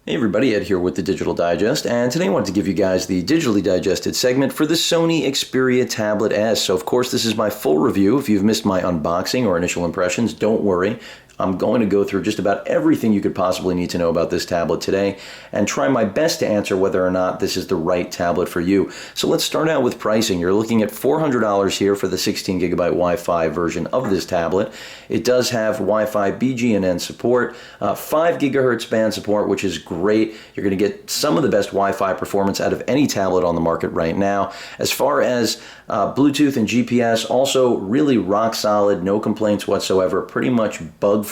Hey everybody, Ed here with the Digital Digest, and today I wanted to give you guys the digitally digested segment for the Sony Xperia Tablet S. So of course this is my full review. If you've missed my unboxing or initial impressions, don't worry. I'm going to go through just about everything you could possibly need to know about this tablet today and try my best to answer whether or not this is the right tablet for you. So let's start out with pricing. You're looking at $400 here for the 16 gigabyte Wi-Fi version of this tablet. It does have Wi-Fi BGNN support, 5 gigahertz band support, which is great. You're going to get some of the best Wi-Fi performance out of any tablet on the market right now. As far as Bluetooth and GPS, also really rock solid, no complaints whatsoever, pretty much bug-free.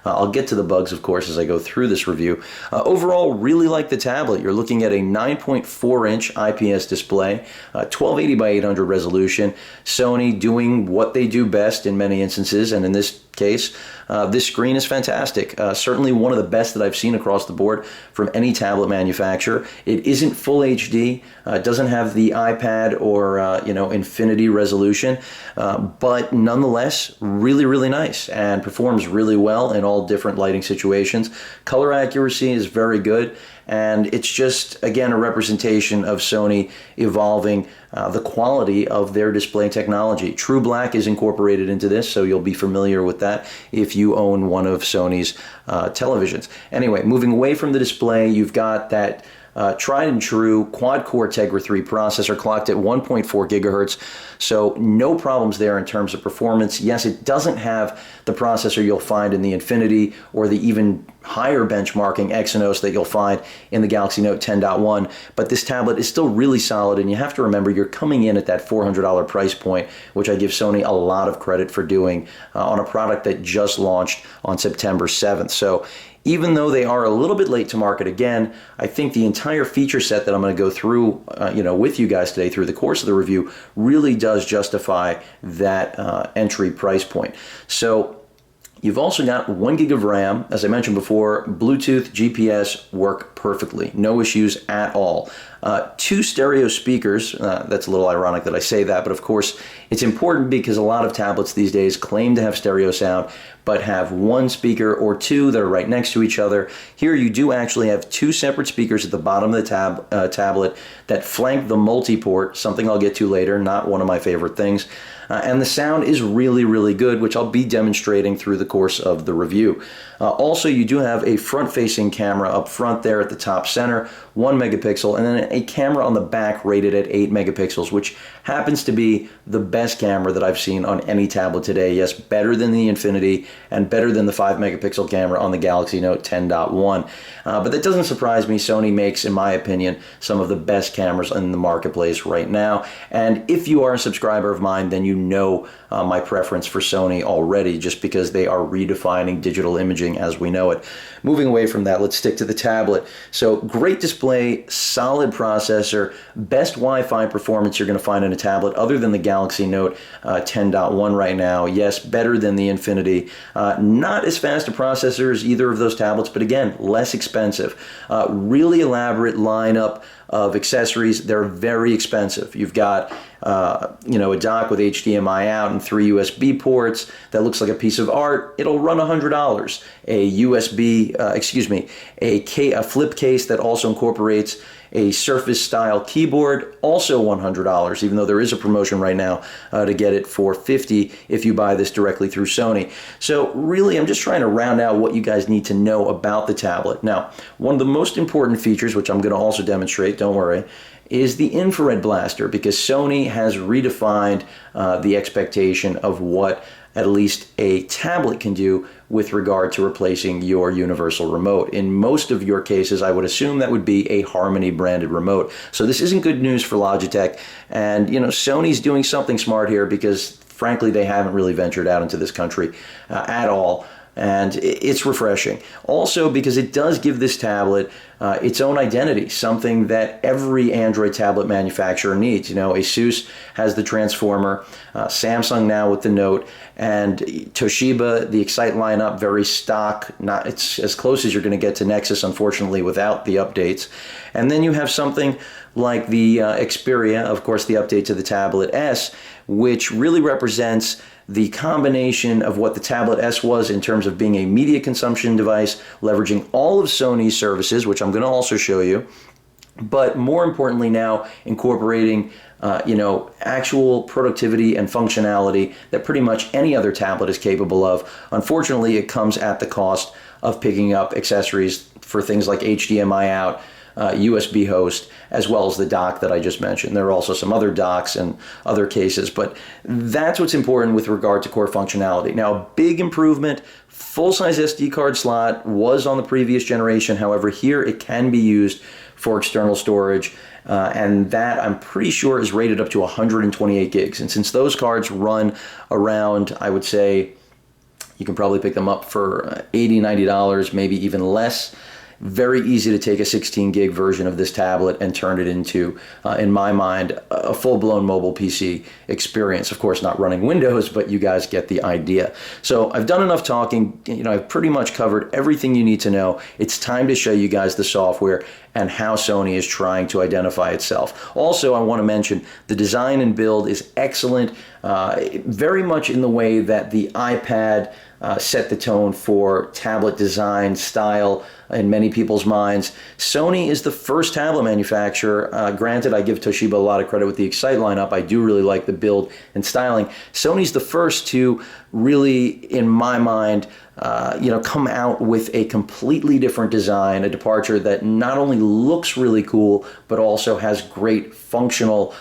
I'll get to the bugs, of course, as I go through this review. Overall, really like the tablet. You're looking at a 9.4-inch IPS display, 1280 by 800 resolution. Sony doing what they do best in many instances, and in this case, this screen is fantastic. Certainly one of the best that I've seen across the board from any tablet manufacturer. It isn't full HD. It doesn't have the iPad or infinity resolution, but nonetheless, really nice and performs really well in all different lighting situations. Color accuracy is very good. And it's just, again, a representation of Sony evolving the quality of their display technology. True Black is incorporated into this, so you'll be familiar with that if you own one of Sony's televisions. Anyway, moving away from the display, you've got that tried and true quad-core Tegra 3 processor clocked at 1.4 gigahertz, so no problems there in terms of performance. Yes, it doesn't have the processor you'll find in the Infinity or the even higher benchmarking Exynos that you'll find in the Galaxy Note 10.1, but this tablet is still really solid, and you have to remember you're coming in at that $400 price point, which I give Sony a lot of credit for doing on a product that just launched on September 7th. So even though they are a little bit late to market, again, I think the entire feature set that I'm going to go through, with you guys today through the course of the review really does justify that entry price point. So you've also got 1 gig of RAM. As I mentioned before, Bluetooth, GPS work perfectly. No issues at all. 2 stereo speakers. That's a little ironic that I say that, but of course it's important because a lot of tablets these days claim to have stereo sound, but have 1 speaker or 2 that are right next to each other. Here you do actually have 2 separate speakers at the bottom of the tablet that flank the multi-port, something I'll get to later, not one of my favorite things. And the sound is really good, which I'll be demonstrating through the course of the review. Also, you do have a front-facing camera up front there at the top center, 1 megapixel, and then a camera on the back rated at 8 megapixels, which happens to be the best camera that I've seen on any tablet today. Yes, better than the Infinity and better than the 5 megapixel camera on the Galaxy Note 10.1. But that doesn't surprise me. Sony makes, in my opinion, some of the best cameras in the marketplace right now. And if you are a subscriber of mine, then you know my preference for Sony already, just because they are redefining digital imaging as we know it. Moving away from that, let's stick to the tablet. So great display, solid processor, best Wi-Fi performance you're going to find in a tablet other than the Galaxy Note 10.1 right now. Yes, better than the Infinity. Not as fast a processor as either of those tablets, but again, less expensive. Really elaborate lineup of accessories. They're very expensive. You've got a dock with HDMI out and 3 USB ports that looks like a piece of art. It'll run $100. A flip case that also incorporates a Surface style keyboard, also $100, even though there is a promotion right now to get it for $50 if you buy this directly through Sony. So really, I'm just trying to round out what you guys need to know about the tablet. Now, one of the most important features, which I'm going to also demonstrate, don't worry, is the infrared blaster, because Sony has redefined the expectation of what at least a tablet can do with regard to replacing your universal remote. In most of your cases, I would assume that would be a Harmony branded remote. So this isn't good news for Logitech, and Sony's doing something smart here, because frankly they haven't really ventured out into this country at all. And it's refreshing. Also because it does give this tablet its own identity, something that every Android tablet manufacturer needs. Asus has the Transformer, Samsung now with the Note, and Toshiba, the Excite lineup, very stock. It's as close as you're going to get to Nexus, unfortunately, without the updates. And then you have something like the Xperia, of course, the update to the Tablet S, which really represents the combination of what the Tablet S was in terms of being a media consumption device, leveraging all of Sony's services, which I'm going to also show you, but more importantly now incorporating actual productivity and functionality that pretty much any other tablet is capable of. Unfortunately, it comes at the cost of picking up accessories for things like HDMI out, USB host, as well as the dock that I just mentioned. There are also some other docks and other cases, but that's what's important with regard to core functionality. Now, big improvement, full-size SD card slot was on the previous generation. However, here it can be used for external storage, and that I'm pretty sure is rated up to 128 gigs. And since those cards run around, I would say, you can probably pick them up for $80, $90, maybe even less. Very easy to take a 16 gig version of this tablet and turn it into, in my mind, a full-blown mobile PC experience. Of course, not running Windows, but you guys get the idea. So I've done enough talking. I've pretty much covered everything you need to know. It's time to show you guys the software and how Sony is trying to identify itself. Also, I want to mention the design and build is excellent, very much in the way that the iPad set the tone for tablet design style in many people's minds. Sony is the first tablet manufacturer. Granted, I give Toshiba a lot of credit with the Excite lineup. I do really like the build and styling. Sony's the first to really, in my mind, come out with a completely different design, a departure that not only looks really cool, but also has great functional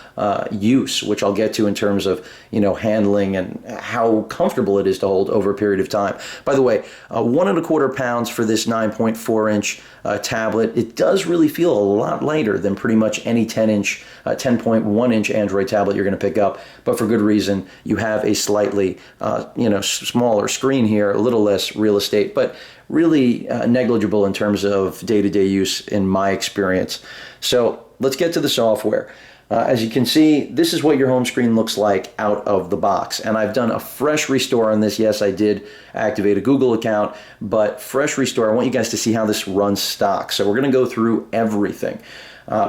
use, which I'll get to in terms of, handling and how comfortable it is to hold over a period of time. By the way, 1.25 pounds for this 9.4-inch tablet. It does really feel a lot lighter than pretty much any 10.1-inch Android tablet you're going to pick up, but for good reason. You have a slightly, smaller screen here, a little less real estate, but really negligible in terms of day-to-day use in my experience. So let's get to the software. As you can see, this is what your home screen looks like out of the box. And I've done a fresh restore on this. Yes, I did activate a Google account, but fresh restore. I want you guys to see how this runs stock. So we're going to go through everything.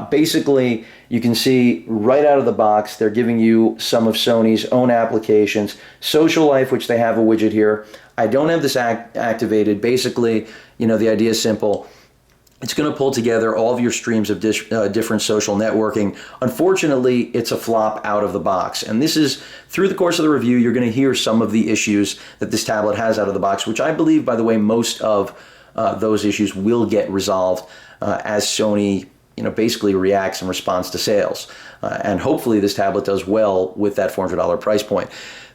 Basically, you can see right out of the box, they're giving you some of Sony's own applications. Social Life, which they have a widget here. I don't have this activated. Basically, the idea is simple. It's going to pull together all of your streams of different social networking. Unfortunately, it's a flop out of the box. And this is, through the course of the review, you're going to hear some of the issues that this tablet has out of the box, which I believe, by the way, most of those issues will get resolved as Sony basically reacts in response to sales. And hopefully this tablet does well with that $400 price point.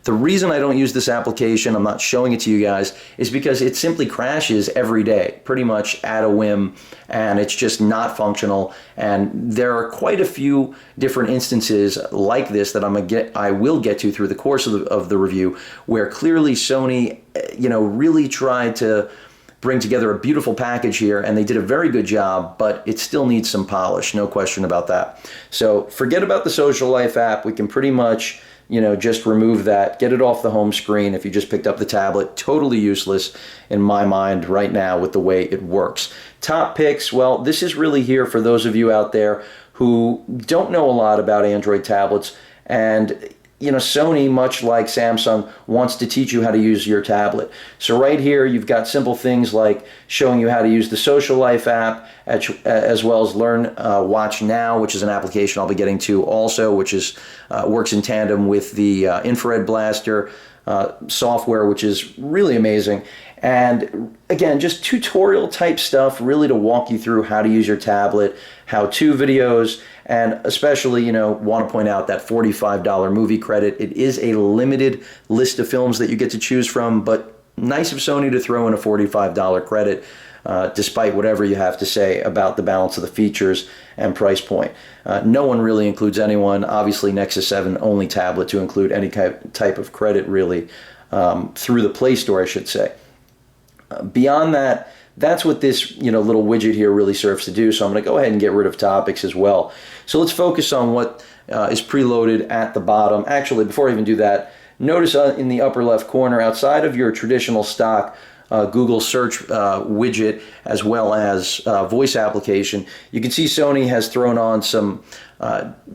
The reason I don't use this application, I'm not showing it to you guys, is because it simply crashes every day, pretty much at a whim, and it's just not functional. And there are quite a few different instances like this that I will get to through the course of the review, where clearly Sony, really tried to bring together a beautiful package here, and they did a very good job, but it still needs some polish, no question about that. So forget about the Social Life app. We can pretty much just remove that, get it off the home screen if you just picked up the tablet. Totally useless in my mind right now with the way it works. Top picks, well, this is really here for those of you out there who don't know a lot about Android tablets, and Sony, much like Samsung, wants to teach you how to use your tablet. So right here, you've got simple things like showing you how to use the Social Life app, as well as Learn Watch Now, which is an application I'll be getting to also, which is works in tandem with the infrared blaster software, which is really amazing. And again, just tutorial type stuff, really to walk you through how to use your tablet, how-to videos, and especially, want to point out that $45 movie credit. It is a limited list of films that you get to choose from, but nice of Sony to throw in a $45 credit, despite whatever you have to say about the balance of the features and price point. No one really includes anyone. Obviously, Nexus 7, only tablet to include any type of credit, really, through the Play Store, I should say. Beyond that, that's what this little widget here really serves to do. So I'm going to go ahead and get rid of topics as well. So let's focus on what is preloaded at the bottom. Actually, before I even do that, notice in the upper left corner, outside of your traditional stock Google search widget as well as voice application, you can see Sony has thrown on some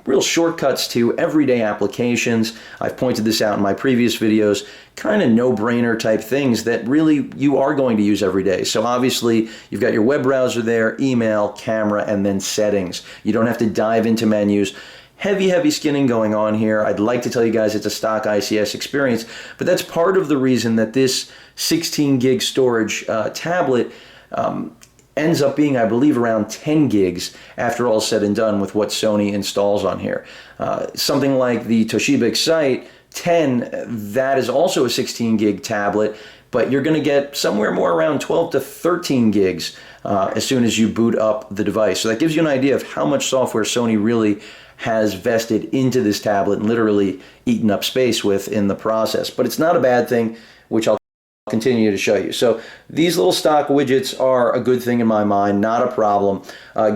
real shortcuts to everyday applications. I've pointed this out in my previous videos, kind of no-brainer type things that really you are going to use every day. So obviously you've got your web browser there, email, camera, and then settings. You don't have to dive into menus. Heavy skinning going on here. I'd like to tell you guys it's a stock ICS experience, but that's part of the reason that this 16 gig storage tablet ends up being, I believe, around 10 gigs after all said and done with what Sony installs on here. Something like the Toshiba Excite 10, that is also a 16 gig tablet, but you're going to get somewhere more around 12 to 13 gigs as soon as you boot up the device. So that gives you an idea of how much software Sony really has vested into this tablet and literally eaten up space with in the process. But it's not a bad thing, which I'll continue to show you. So these little stock widgets are a good thing in my mind, not a problem.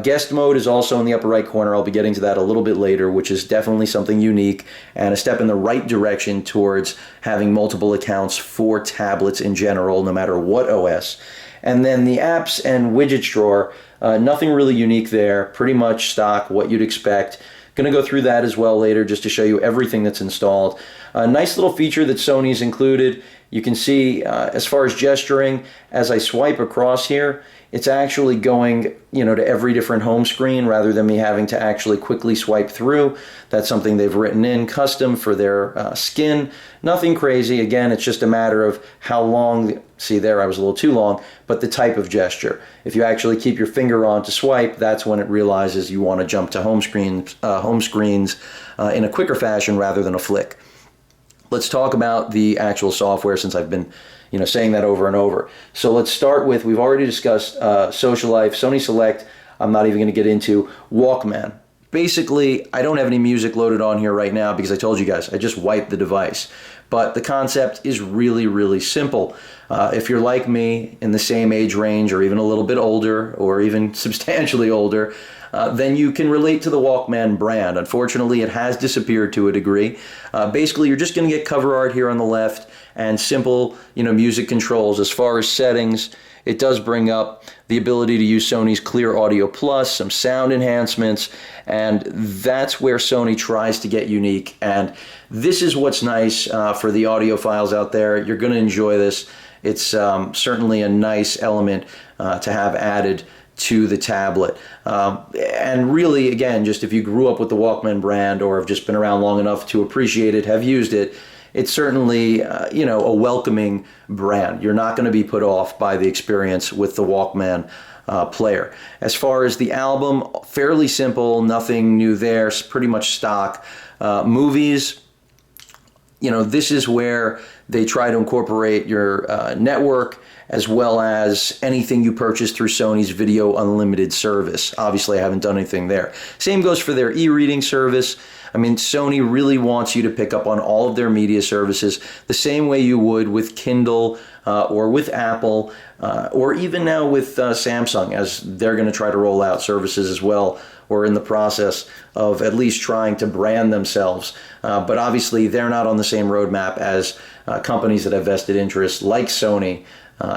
Guest mode is also in the upper right corner. I'll be getting to that a little bit later, which is definitely something unique and a step in the right direction towards having multiple accounts for tablets in general, no matter what OS. And then the apps and widgets drawer, nothing really unique there, pretty much stock, what you'd expect. Going to go through that as well later just to show you everything that's installed. A nice little feature that Sony's included. You can see as far as gesturing, as I swipe across here, it's actually going, to every different home screen rather than me having to actually quickly swipe through. That's something they've written in custom for their skin. Nothing crazy. Again, it's just a matter of how long, see there I was a little too long, but the type of gesture. If you actually keep your finger on to swipe, that's when it realizes you want to jump to home screens in a quicker fashion rather than a flick. Let's talk about the actual software since I've been saying that over and over. So let's start with, we've already discussed Social Life, Sony Select. I'm not even going to get into Walkman. Basically, I don't have any music loaded on here right now because I told you guys, I just wiped the device. But the concept is really simple. If you're like me, in the same age range or even a little bit older or even substantially older, then you can relate to the Walkman brand. Unfortunately, it has disappeared to a degree. Basically, you're just going to get cover art here on the left and simple, music controls. As far as settings, it does bring up the ability to use Sony's Clear Audio Plus, some sound enhancements, and that's where Sony tries to get unique. And this is what's nice for the audiophiles out there. You're going to enjoy this. It's certainly a nice element to have added to the tablet. And really, again, just if you grew up with the Walkman brand or have just been around long enough to appreciate it, have used it, it's certainly, a welcoming brand. You're not going to be put off by the experience with the Walkman player. As far as the album, fairly simple, nothing new there, it's pretty much stock. Movies, this is where they try to incorporate your network as well as anything you purchase through Sony's Video Unlimited service. Obviously, I haven't done anything there. Same goes for their e-reading service. I mean, Sony really wants you to pick up on all of their media services the same way you would with Kindle or with Apple or even now with Samsung, as they're going to try to roll out services as well, or in the process of at least trying to brand themselves. But obviously, they're not on the same roadmap as companies that have vested interests like Sony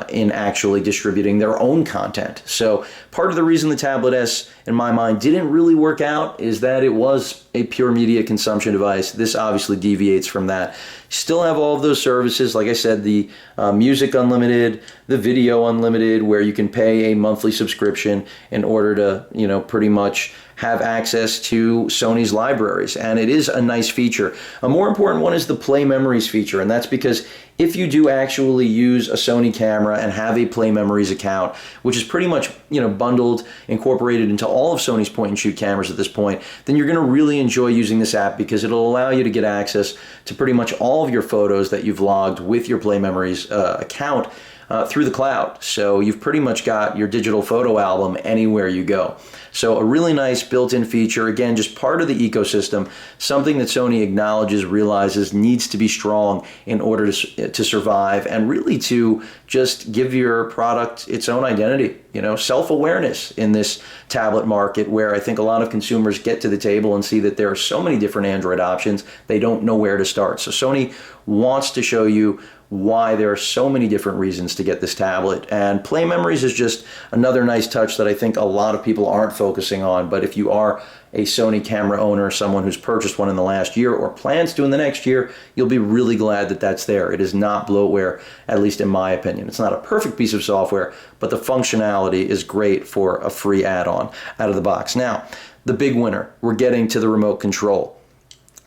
in actually distributing their own content. So part of the reason the Tablet S, in my mind, didn't really work out is that it was a pure media consumption device. This obviously deviates from that. Still have all of those services, like I said, the Music Unlimited, the Video Unlimited, where you can pay a monthly subscription in order to, pretty much have access to Sony's libraries. And it is a nice feature. A more important one is the Play Memories feature, and that's because if you do actually use a Sony camera and have a Play Memories account, which is pretty much, bundled, incorporated into all of Sony's point-and-shoot cameras at this point, then you're going to really enjoy using this app because it'll allow you to get access to pretty much all of your photos that you've logged with your Play Memories account through the cloud. So you've pretty much got your digital photo album anywhere you go. So a really nice built-in feature, again, just part of the ecosystem, something that Sony acknowledges, realizes needs to be strong in order to survive and really to just give your product its own identity, self-awareness in this tablet market where I think a lot of consumers get to the table and see that there are so many different Android options, they don't know where to start. So Sony wants to show you why there are so many different reasons to get this tablet. And Play Memories is just another nice touch that I think a lot of people aren't focusing on. But if you are a Sony camera owner, someone who's purchased one in the last year or plans to in the next year, you'll be really glad that that's there. It is not bloatware, at least in my opinion. It's not a perfect piece of software, but the functionality is great for a free add-on out of the box. Now, the big winner, we're getting to the remote control.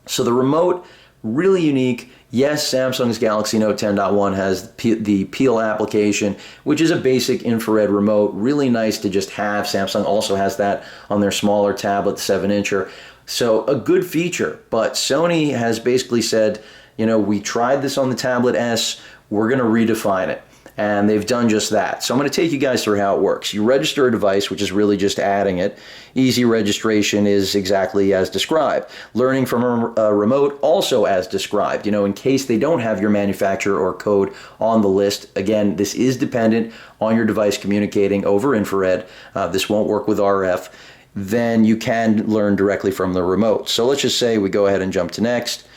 So the remote, really unique. Yes, Samsung's Galaxy Note 10.1 has the Peel application, which is a basic infrared remote. Really nice to just have. Samsung also has that on their smaller tablet, the 7-incher. So a good feature, but Sony has basically said, you know, we tried this on the Tablet S, we're going to redefine it. And they've done just that. So I'm going to take you guys through how it works. You register a device, which is really just adding it. Easy registration is exactly as described. Learning from a remote, also as described. You know, in case they don't have your manufacturer or code on the list, again, this is dependent on your device communicating over infrared. This won't work with RF. Then you can learn directly from the remote. So let's just say we go ahead and jump to next.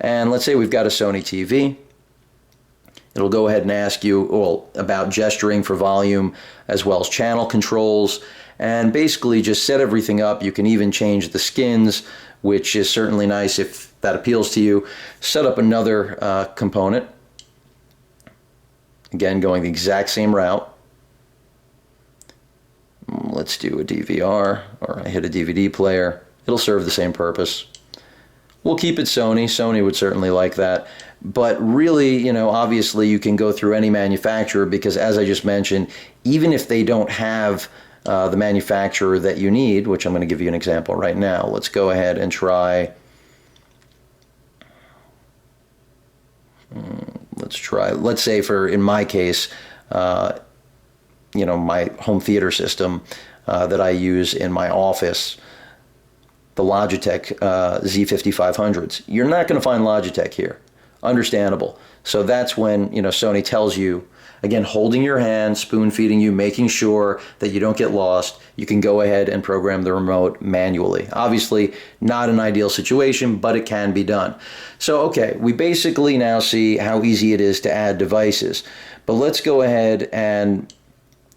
And let's say we've got a Sony TV. It'll go ahead and ask you about gesturing for volume as well as channel controls, and basically just set everything up. You can even change the skins, which is certainly nice if that appeals to you. Set up another component. Again, going the exact same route. Let's do a DVR, or I hit a DVD player. It'll serve the same purpose. We'll keep it Sony. Sony would certainly like that. But really, you know, obviously you can go through any manufacturer because, as I just mentioned, even if they don't have the manufacturer that you need, which I'm going to give you an example right now. Let's go ahead and try. Let's say in my case, you know, my home theater system that I use in my office, the Logitech Z5500s. You're not going to find Logitech here. Understandable. So that's when, you know, Sony tells you, again, holding your hand, spoon feeding you, making sure that you don't get lost, you can go ahead and program the remote manually. Obviously, not an ideal situation, but it can be done. So, okay, we basically now see how easy it is to add devices. But let's go ahead and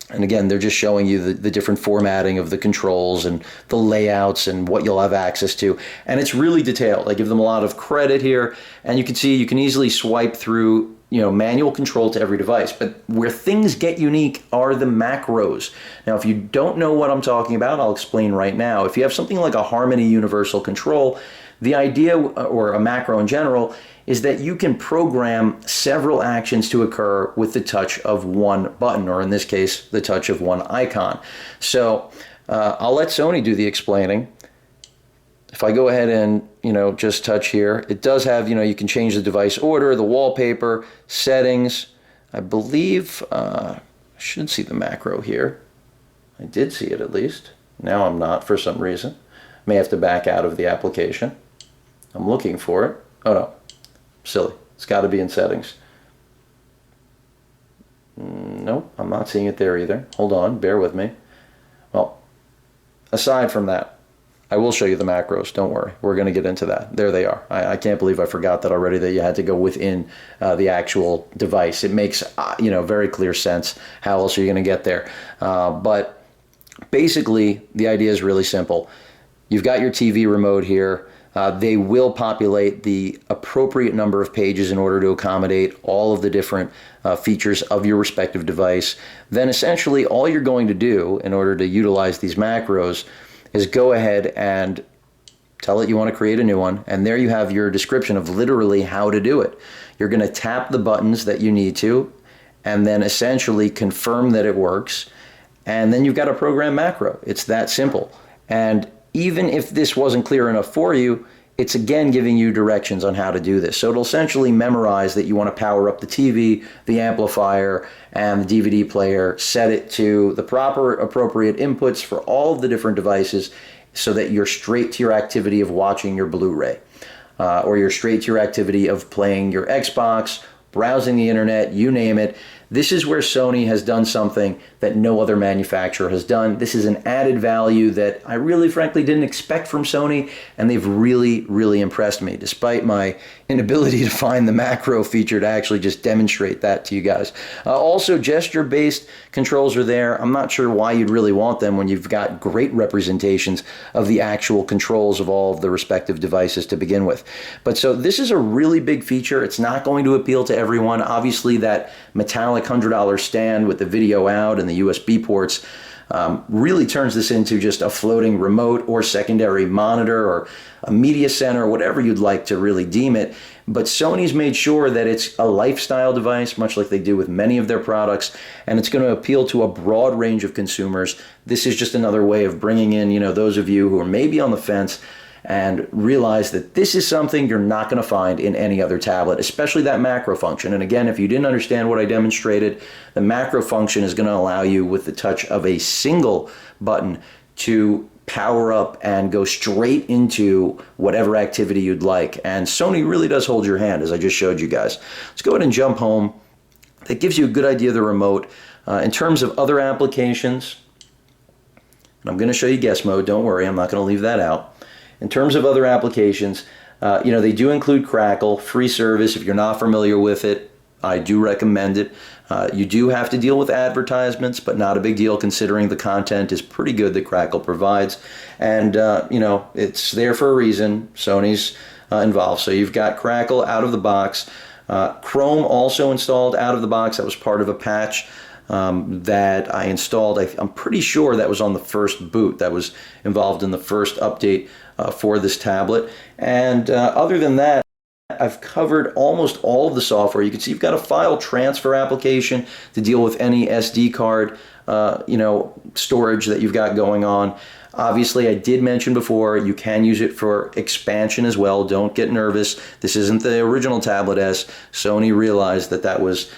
again, they're just showing you the different formatting of the controls and the layouts and what you'll have access to. And it's really detailed. I give them a lot of credit here. And you can see you can easily swipe through, you know, manual control to every device. But where things get unique are the macros. Now, if you don't know what I'm talking about, I'll explain right now. If you have something like a Harmony Universal Control, the idea, or a macro in general, is that you can program several actions to occur with the touch of one button, or in this case, the touch of one icon. So I'll let Sony do the explaining. If I go ahead and, you know, just touch here, it does have, you know, you can change the device order, the wallpaper, settings. I believe I should see the macro here. I did see it at least. Now I'm not for some reason. May have to back out of the application. I'm looking for it. Oh no. Silly. It's got to be in settings. Nope, I'm not seeing it there either. Hold on, bear with me. Well, aside from that, I will show you the macros. Don't worry. We're going to get into that. There they are. I can't believe I forgot that already, that you had to go within the actual device. It makes, you know, very clear sense. How else are you going to get there? But basically, the idea is really simple. You've got your TV remote here. They will populate the appropriate number of pages in order to accommodate all of the different features of your respective device. Then essentially all you're going to do in order to utilize these macros is go ahead and tell it you want to create a new one, and there you have your description of literally how to do it. You're going to tap the buttons that you need to, and then essentially confirm that it works, and then you've got a program macro. It's that simple. And even if this wasn't clear enough for you, it's again giving you directions on how to do this. So it'll essentially memorize that you want to power up the TV, the amplifier, and the DVD player, set it to the proper appropriate inputs for all of the different devices so that you're straight to your activity of watching your Blu-ray, or you're straight to your activity of playing your Xbox, browsing the internet, you name it. This is where Sony has done something that no other manufacturer has done. This is an added value that I really frankly didn't expect from Sony, and they've really, really impressed me, despite my inability to find the macro feature to actually just demonstrate that to you guys. Also, gesture-based controls are there. I'm not sure why you'd really want them when you've got great representations of the actual controls of all of the respective devices to begin with. But so this is a really big feature. It's not going to appeal to everyone. Obviously, that metallic $100 stand with the video out and the USB ports really turns this into just a floating remote or secondary monitor or a media center, whatever you'd like to really deem it. But Sony's made sure that it's a lifestyle device, much like they do with many of their products, and it's going to appeal to a broad range of consumers. This is just another way of bringing in, those of you who are maybe on the fence and realize that this is something you're not going to find in any other tablet, especially that macro function. And again, if you didn't understand what I demonstrated, the macro function is going to allow you, with the touch of a single button, to power up and go straight into whatever activity you'd like. And Sony really does hold your hand, as I just showed you guys. Let's go ahead and jump home. That gives you a good idea of the remote. In terms of other applications, and I'm going to show you guest mode, don't worry, I'm not going to leave that out. In terms of other applications, they do include Crackle, free service. If you're not familiar with it, I do recommend it. You do have to deal with advertisements, but not a big deal considering the content is pretty good that Crackle provides. And, it's there for a reason. Sony's involved. So you've got Crackle out of the box. Chrome also installed out of the box. That was part of a patch that I installed. I'm pretty sure that was on the first boot. That was involved in the first update for this tablet. And other than that, I've covered almost all of the software. You can see you've got a file transfer application to deal with any SD card, storage that you've got going on. Obviously, I did mention before, you can use it for expansion as well. Don't get nervous. This isn't the original Tablet S. Sony realized that was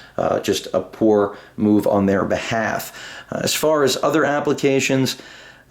just a poor move on their behalf. As far as other applications,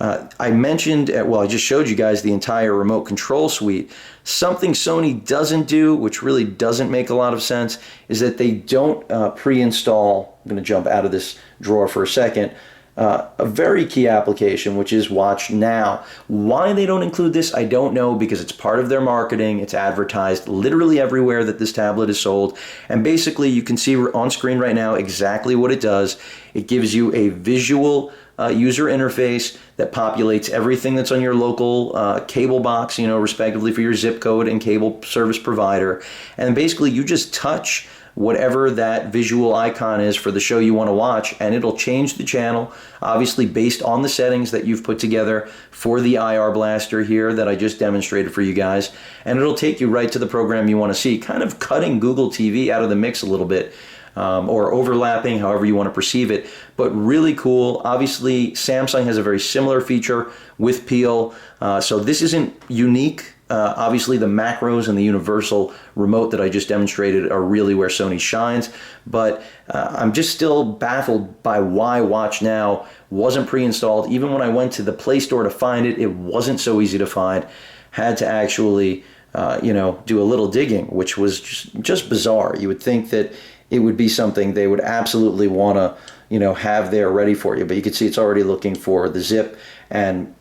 I mentioned, I just showed you guys the entire remote control suite. Something Sony doesn't do, which really doesn't make a lot of sense, is that they don't pre-install. I'm going to jump out of this drawer for a second. A very key application, which is Watch Now. Why they don't include this, I don't know, because it's part of their marketing. It's advertised literally everywhere that this tablet is sold. And basically, you can see on screen right now exactly what it does. It gives you a visual user interface that populates everything that's on your local cable box, respectively for your zip code and cable service provider. And basically, you just touch whatever that visual icon is for the show you want to watch, and it'll change the channel, obviously based on the settings that you've put together for the IR blaster here that I just demonstrated for you guys, and it'll take you right to the program you want to see, kind of cutting Google TV out of the mix a little bit, or overlapping, however you want to perceive it, but really cool. Obviously, Samsung has a very similar feature with Peel, so this isn't unique. Obviously, the macros and the universal remote that I just demonstrated are really where Sony shines, but I'm just still baffled by why Watch Now wasn't pre-installed. Even when I went to the Play Store to find it, it wasn't so easy to find. Had to actually, do a little digging, which was just bizarre. You would think that it would be something they would absolutely want to, have there ready for you, but you can see it's already looking for the zip, and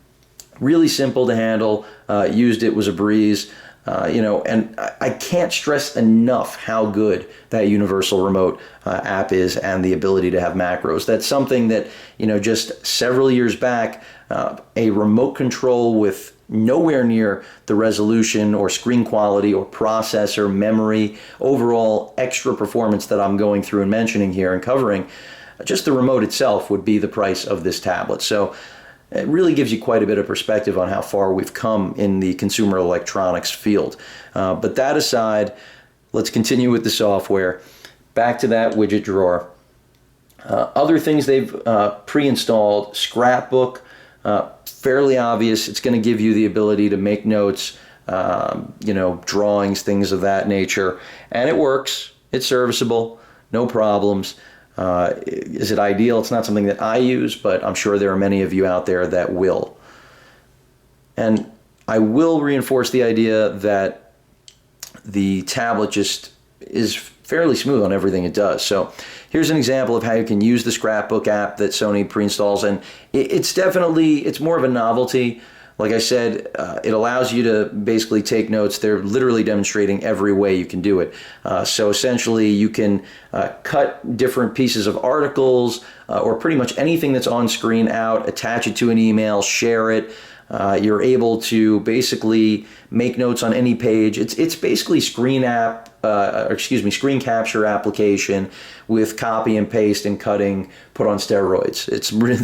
really simple to handle. Used it, was a breeze, and I can't stress enough how good that universal remote app is and the ability to have macros. That's something that, just several years back, a remote control with nowhere near the resolution or screen quality or processor, memory, overall extra performance that I'm going through and mentioning here and covering, just the remote itself would be the price of this tablet. So it really gives you quite a bit of perspective on how far we've come in the consumer electronics field. But that aside, let's continue with the software. Back to that widget drawer. Other things they've pre-installed, Scrapbook, fairly obvious. It's going to give you the ability to make notes, drawings, things of that nature. And it works. It's serviceable. No problems. Is it ideal? It's not something that I use, but I'm sure there are many of you out there that will. And I will reinforce the idea that the tablet just is fairly smooth on everything it does. So here's an example of how you can use the scrapbook app that Sony pre-installs, and it's more of a novelty. Like I said, it allows you to basically take notes. They're literally demonstrating every way you can do it. So essentially, you can cut different pieces of articles or pretty much anything that's on screen out, attach it to an email, share it. You're able to basically make notes on any page. It's basically screen capture application with copy and paste and cutting put on steroids.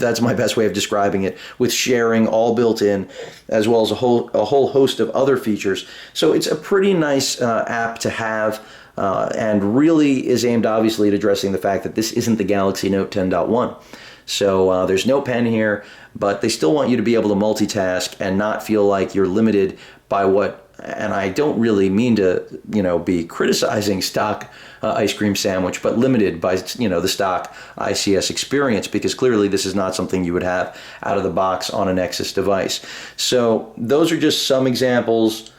That's my best way of describing it, with sharing all built in, as well as a whole host of other features. So it's a pretty nice app to have. And really is aimed obviously at addressing the fact that this isn't the Galaxy Note 10.1. So there's no pen here, but they still want you to be able to multitask and not feel like you're limited by what, and I don't really mean to, be criticizing stock ice cream sandwich, but limited by, the stock ICS experience, because clearly this is not something you would have out of the box on a Nexus device. So those are just some examples.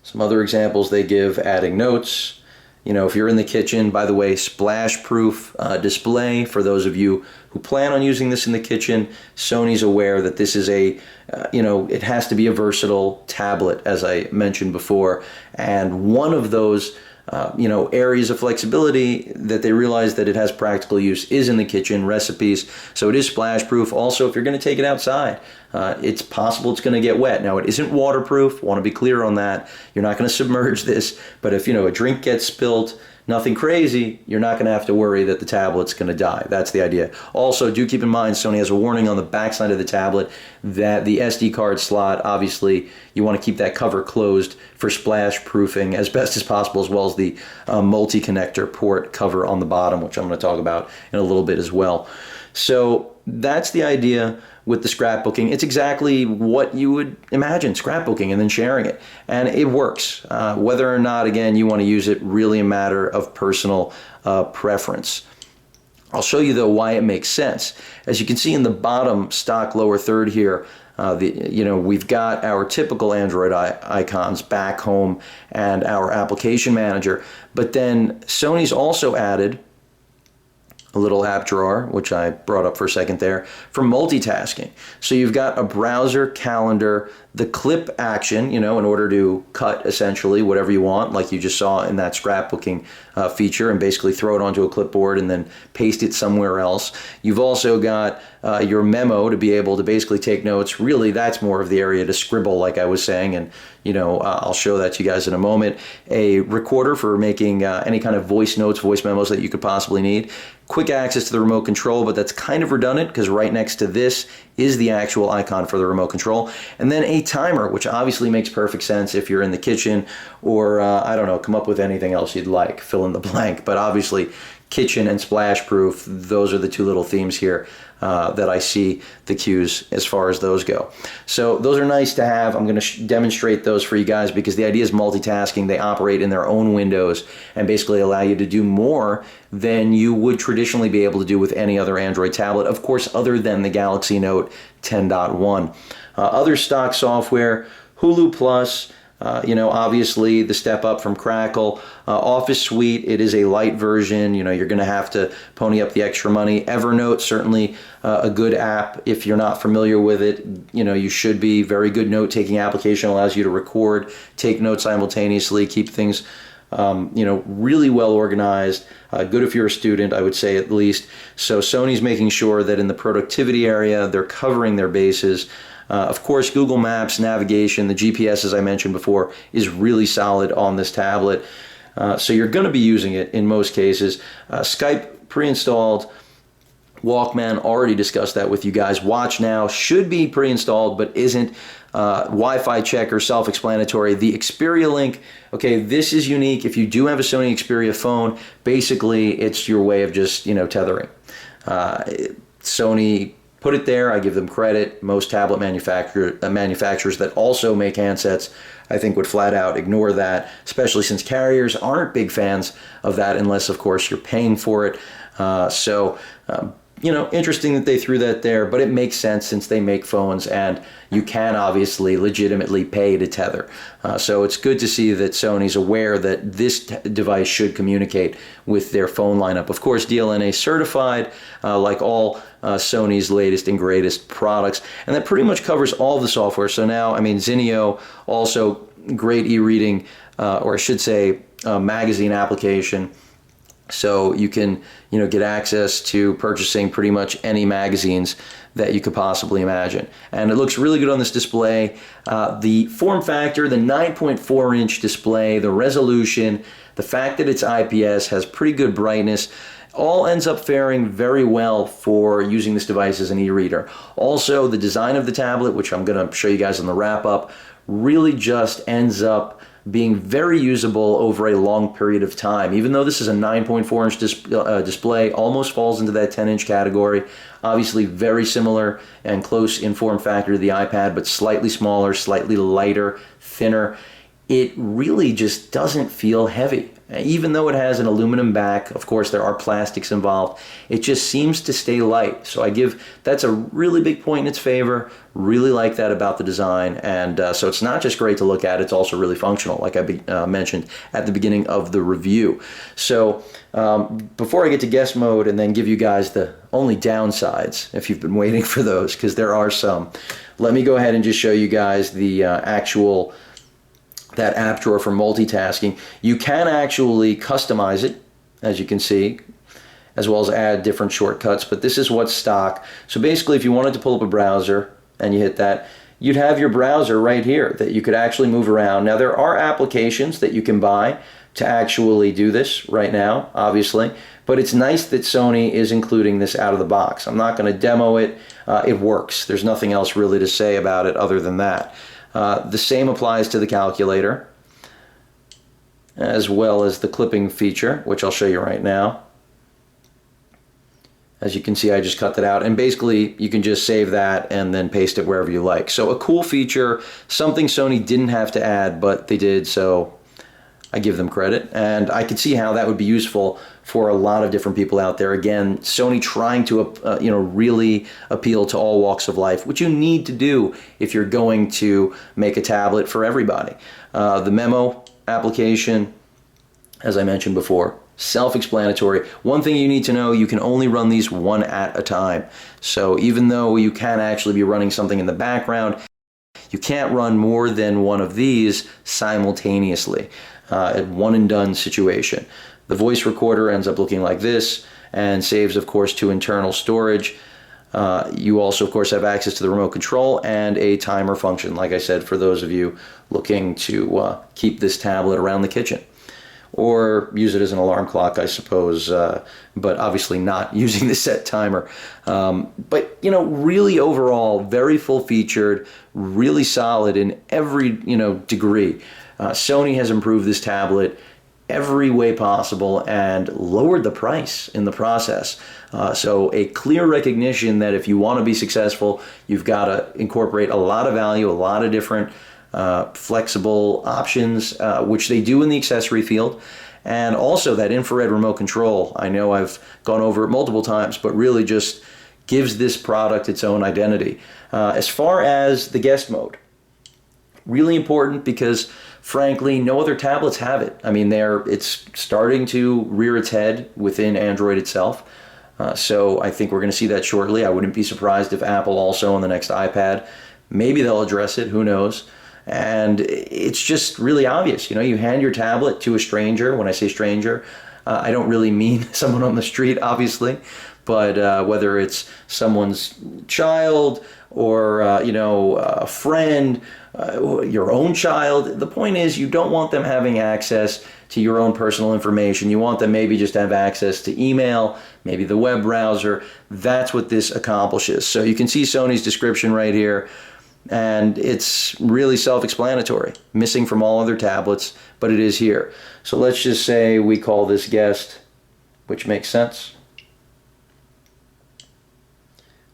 Some other examples they give: adding notes. If you're in the kitchen, by the way, splash-proof display for those of you who plan on using this in the kitchen. Sony's aware that this is it has to be a versatile tablet, as I mentioned before. And one of those, areas of flexibility that they realize that it has practical use is in the kitchen, recipes. So it is splash-proof. Also, if you're going to take it outside, it's possible it's going to get wet. Now, it isn't waterproof. Want to be clear on that. You're not going to submerge this. But if, a drink gets spilled, nothing crazy, you're not going to have to worry that the tablet's going to die. That's the idea. Also, do keep in mind, Sony has a warning on the backside of the tablet that the SD card slot, obviously, you want to keep that cover closed for splash proofing as best as possible, as well as the multi-connector port cover on the bottom, which I'm going to talk about in a little bit as well. So that's the idea with the scrapbooking. It's exactly what you would imagine, scrapbooking and then sharing it. And it works. Whether or not, again, you want to use it, really a matter of personal preference. I'll show you, though, why it makes sense. As you can see in the bottom stock lower third here, we've got our typical Android icons, back, home, and our application manager. But then Sony's also added a little app drawer, which I brought up for a second there, for multitasking. So you've got a browser, calendar, the clip action, in order to cut essentially whatever you want, like you just saw in that scrapbooking feature, and basically throw it onto a clipboard and then paste it somewhere else. You've also got your memo to be able to basically take notes. Really, that's more of the area to scribble, like I was saying, and I'll show that to you guys in a moment. A recorder for making any kind of voice notes, voice memos that you could possibly need. Quick access to the remote control, but that's kind of redundant because right next to this is the actual icon for the remote control. And then a timer, which obviously makes perfect sense if you're in the kitchen, or come up with anything else you'd like, fill in the blank. But obviously, kitchen and splash proof, those are the two little themes here that I see the cues as far as those go. So those are nice to have. I'm going to demonstrate those for you guys because the idea is multitasking. They operate in their own windows and basically allow you to do more than you would traditionally be able to do with any other Android tablet, of course, other than the Galaxy Note 10.1. Other stock software, Hulu Plus, obviously the step up from Crackle. Office Suite, it is a light version. You're going to have to pony up the extra money. Evernote, certainly a good app. If you're not familiar with it, you should be. Very good note-taking application, allows you to record, take notes simultaneously, keep things really well organized. Good if you're a student, I would say, at least. So Sony's making sure that in the productivity area, they're covering their bases. Of course, Google Maps, navigation, the GPS, as I mentioned before, is really solid on this tablet. So you're going to be using it in most cases. Skype pre-installed. Walkman, already discussed that with you guys. Watch Now should be pre-installed, but isn't. Wi-Fi checker, self-explanatory. The Xperia link, okay, this is unique. If you do have a Sony Xperia phone, basically it's your way of just, tethering. Sony put it there. I give them credit. Most tablet manufacturers that also make handsets, I think, would flat out ignore that, especially since carriers aren't big fans of that unless, of course, you're paying for it. interesting that they threw that there, but it makes sense since they make phones and you can obviously legitimately pay to tether. So it's good to see that Sony's aware that this device should communicate with their phone lineup. Of course, DLNA certified, like all Sony's latest and greatest products, and that pretty much covers all the software. So now, Zinio, also great e-reading, or I should say magazine application. So you can, get access to purchasing pretty much any magazines that you could possibly imagine. And it looks really good on this display. The form factor, the 9.4-inch display, the resolution, the fact that it's IPS, has pretty good brightness, all ends up faring very well for using this device as an e-reader. Also, the design of the tablet, which I'm going to show you guys in the wrap-up, really just ends up being very usable over a long period of time. Even though this is a 9.4-inch display, almost falls into that 10-inch category. Obviously very similar and close in form factor to the iPad, but slightly smaller, slightly lighter, thinner. It really just doesn't feel heavy. Even though it has an aluminum back, of course there are plastics involved, it just seems to stay light. So that's a really big point in its favor. Really like that about the design. And so it's not just great to look at, it's also really functional, like I mentioned at the beginning of the review. So before I get to guest mode and then give you guys the only downsides, if you've been waiting for those, because there are some, let me go ahead and just show you guys the that app drawer for multitasking. You can actually customize it, as you can see, as well as add different shortcuts, but this is what's stock. So basically, if you wanted to pull up a browser and you hit that, you'd have your browser right here that you could actually move around. Now, there are applications that you can buy to actually do this right now, obviously, but it's nice that Sony is including this out of the box. I'm not going to demo it. It works. There's nothing else really to say about it other than that. The same applies to the calculator, as well as the clipping feature, which I'll show you right now. As you can see, I just cut that out, and basically you can just save that and then paste it wherever you like. So a cool feature, something Sony didn't have to add, but they did, so I give them credit. And I could see how that would be useful for a lot of different people out there. Again, Sony trying to really appeal to all walks of life, which you need to do if you're going to make a tablet for everybody. The memo application, as I mentioned before, self-explanatory. One thing you need to know, you can only run these one at a time. So even though you can actually be running something in the background, you can't run more than one of these simultaneously. A one and done situation. The voice recorder ends up looking like this and saves, of course, to internal storage. You also, of course, have access to the remote control and a timer function, like I said, for those of you looking to keep this tablet around the kitchen. Or use it as an alarm clock, I suppose, but obviously not using the set timer. But, really overall, very full-featured, really solid in every, degree. Sony has improved this tablet every way possible and lowered the price in the process. So a clear recognition that if you want to be successful, you've got to incorporate a lot of value, a lot of different flexible options, which they do in the accessory field. And also that infrared remote control. I know I've gone over it multiple times, but really just gives this product its own identity. As far as the guest mode, really important because frankly, no other tablets have it. It's starting to rear its head within Android itself. So I think we're going to see that shortly. I wouldn't be surprised if Apple also on the next iPad, maybe they'll address it, who knows. And it's just really obvious. You hand your tablet to a stranger. When I say stranger, I don't really mean someone on the street, obviously, but whether it's someone's child or, a friend, your own child. The point is you don't want them having access to your own personal information. You want them maybe just to have access to email, maybe the web browser. That's what this accomplishes. So you can see Sony's description right here, and it's really self-explanatory, missing from all other tablets, but it is here. So let's just say we call this guest, which makes sense.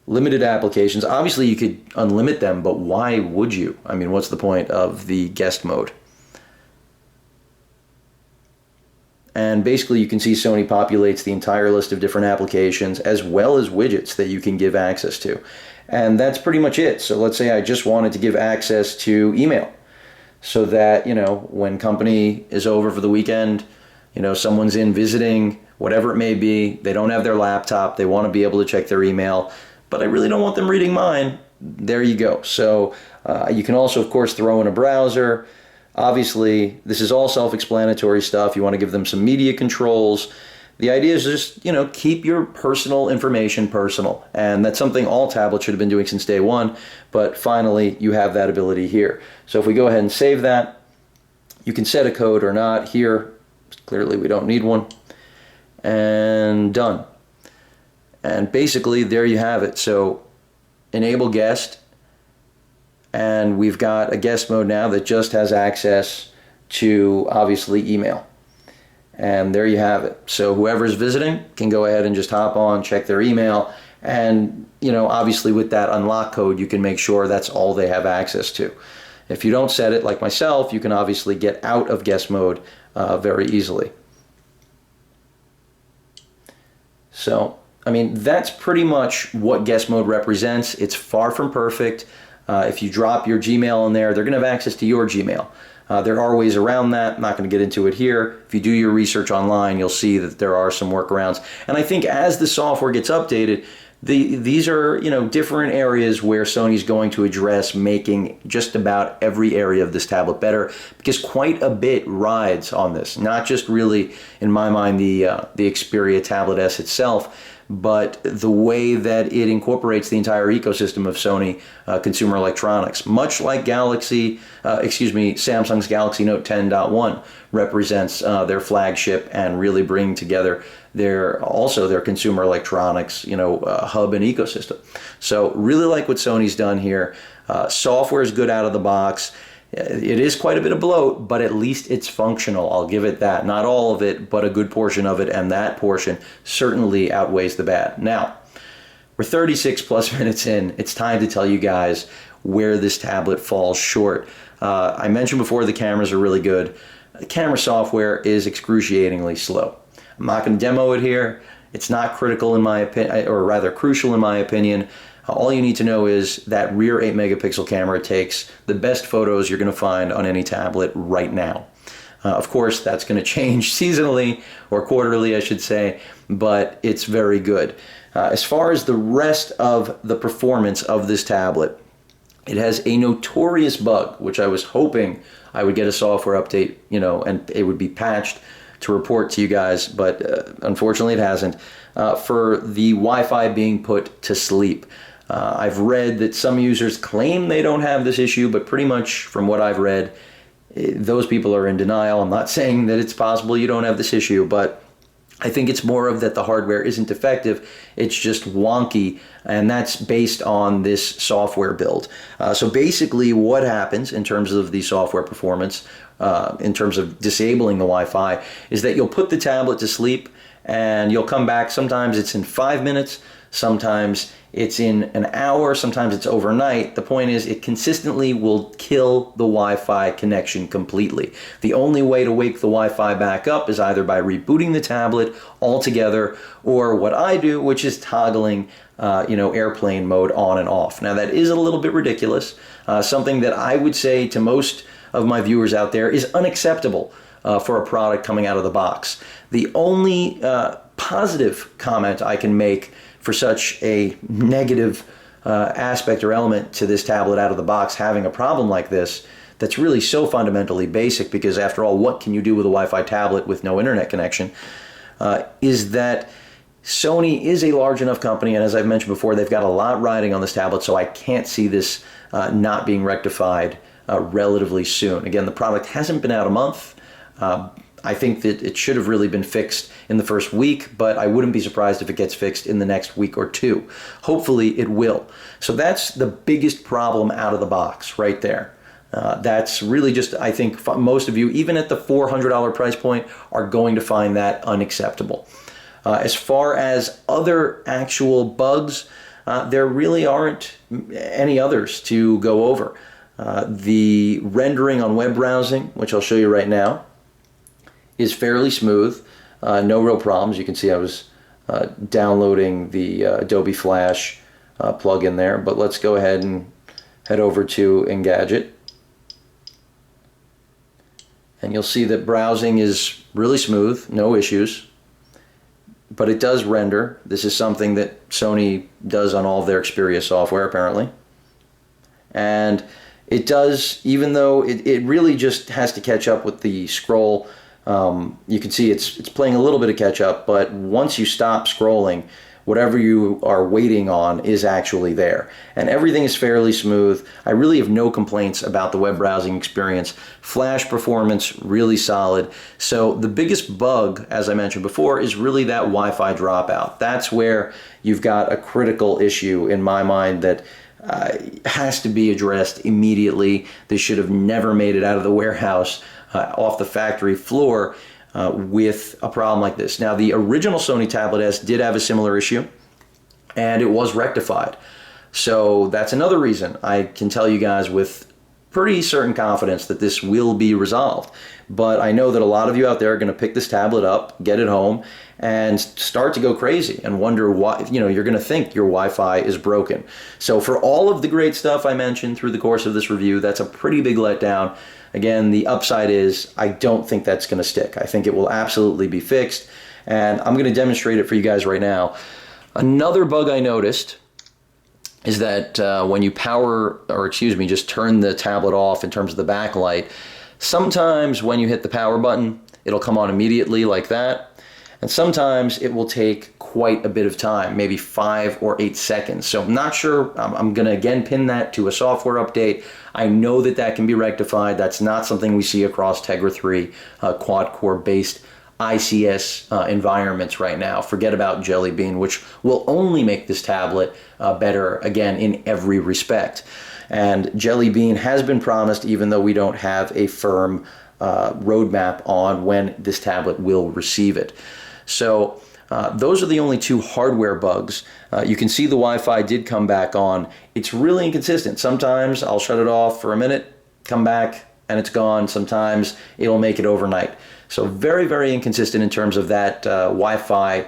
Limited applications. Obviously, you could unlimit them, but why would you? What's the point of the guest mode? And basically you can see Sony populates the entire list of different applications as well as widgets that you can give access to. And that's pretty much it. So let's say I just wanted to give access to email so that, when company is over for the weekend, someone's in visiting, whatever it may be, they don't have their laptop, they want to be able to check their email, but I really don't want them reading mine. There you go. So you can also, of course, throw in a browser. Obviously, this is all self-explanatory stuff. You want to give them some media controls. The idea is just, keep your personal information personal. And that's something all tablets should have been doing since day one. But finally, you have that ability here. So if we go ahead and save that, you can set a code or not. Here, clearly we don't need one. And done. And basically, there you have it. So enable guest. And we've got a guest mode now that just has access to, obviously, email. And there you have it. So whoever's visiting can go ahead and just hop on, check their email. And, obviously with that unlock code, you can make sure that's all they have access to. If you don't set it, like myself, you can obviously get out of guest mode very easily. So, that's pretty much what guest mode represents. It's far from perfect. If you drop your Gmail in there, they're going to have access to your Gmail. There are ways around that. I'm not going to get into it here. If you do your research online, you'll see that there are some workarounds. And I think as the software gets updated, these are different areas where Sony's going to address, making just about every area of this tablet better, because quite a bit rides on this. Not just really, in my mind, the Xperia Tablet S itself, but the way that it incorporates the entire ecosystem of Sony consumer electronics, much like Samsung's Galaxy Note 10.1 represents their flagship and really bringing together their consumer electronics, hub and ecosystem. So really like what Sony's done here. Software is good out of the box. It is quite a bit of bloat, but at least it's functional. I'll give it that. Not all of it, but a good portion of it, and that portion certainly outweighs the bad. Now, we're 36 plus minutes in. It's time to tell you guys where this tablet falls short. I mentioned before the cameras are really good. The camera software is excruciatingly slow. I'm not going to demo it here. It's not critical in my opinion, or rather crucial in my opinion. All you need to know is that rear 8 megapixel camera takes the best photos you're going to find on any tablet right now. Of course, that's going to change seasonally, or quarterly, I should say, but it's very good. As far as the rest of the performance of this tablet, it has a notorious bug, which I was hoping I would get a software update, and it would be patched to report to you guys, but unfortunately it hasn't, for the Wi-Fi being put to sleep. I've read that some users claim they don't have this issue, but pretty much from what I've read, those people are in denial. I'm not saying that it's possible you don't have this issue, but I think it's more of that the hardware isn't defective, it's just wonky, and that's based on this software build. So basically what happens in terms of the software performance, in terms of disabling the Wi-Fi, is that you'll put the tablet to sleep and you'll come back. Sometimes it's in 5 minutes, sometimes it's in an hour, sometimes it's overnight. The point is it consistently will kill the Wi-Fi connection completely. The only way to wake the Wi-Fi back up is either by rebooting the tablet altogether, or what I do, which is toggling airplane mode on and off. Now that is a little bit ridiculous, something that I would say to most of my viewers out there is unacceptable for a product coming out of the box. The only positive comment I can make for such a negative aspect or element to this tablet out of the box having a problem like this, that's really so fundamentally basic, because after all, what can you do with a Wi-Fi tablet with no internet connection, is that Sony is a large enough company, and as I've mentioned before, they've got a lot riding on this tablet, so I can't see this not being rectified relatively soon. Again, the product hasn't been out a month. I think that it should have really been fixed in the first week, but I wouldn't be surprised if it gets fixed in the next week or two. Hopefully it will. So that's the biggest problem out of the box right there. That's really just, I think most of you, even at the $400 price point, are going to find that unacceptable. As far as other actual bugs, there really aren't any others to go over. The rendering on web browsing, which I'll show you right now, is fairly smooth. No real problems. You can see I was downloading the Adobe Flash plugin there, but let's go ahead and head over to Engadget. And you'll see that browsing is really smooth, no issues. But it does render. This is something that Sony does on all of their Xperia software, apparently. And it does, even though it really just has to catch up with the scroll. You can see it's playing a little bit of catch up, but once you stop scrolling, whatever you are waiting on is actually there. And everything is fairly smooth. I really have no complaints about the web browsing experience. Flash performance, really solid. So the biggest bug, as I mentioned before, is really that Wi-Fi dropout. That's where you've got a critical issue in my mind that has to be addressed immediately. They should have never made it out of the warehouse off the factory floor with a problem like this. Now, the original Sony Tablet S did have a similar issue, and it was rectified. So that's another reason I can tell you guys with pretty certain confidence that this will be resolved. But I know that a lot of you out there are going to pick this tablet up, get it home, and start to go crazy and wonder why, you're going to think your Wi-Fi is broken. So for all of the great stuff I mentioned through the course of this review, that's a pretty big letdown. Again, the upside is I don't think that's going to stick. I think it will absolutely be fixed, and I'm going to demonstrate it for you guys right now. Another bug I noticed is that when you just turn the tablet off in terms of the backlight, sometimes when you hit the power button, it'll come on immediately like that. And sometimes it will take quite a bit of time, maybe 5 or 8 seconds. So I'm not sure. I'm going to again pin that to a software update. I know that that can be rectified. That's not something we see across Tegra 3 quad-core based ICS environments right now. Forget about Jelly Bean, which will only make this tablet better, again, in every respect. And Jelly Bean has been promised, even though we don't have a firm roadmap on when this tablet will receive it. So those are the only two hardware bugs. You can see the Wi-Fi did come back on. It's really inconsistent. Sometimes I'll shut it off for a minute, come back, and it's gone. Sometimes it'll make it overnight. So very, very inconsistent in terms of that Wi-Fi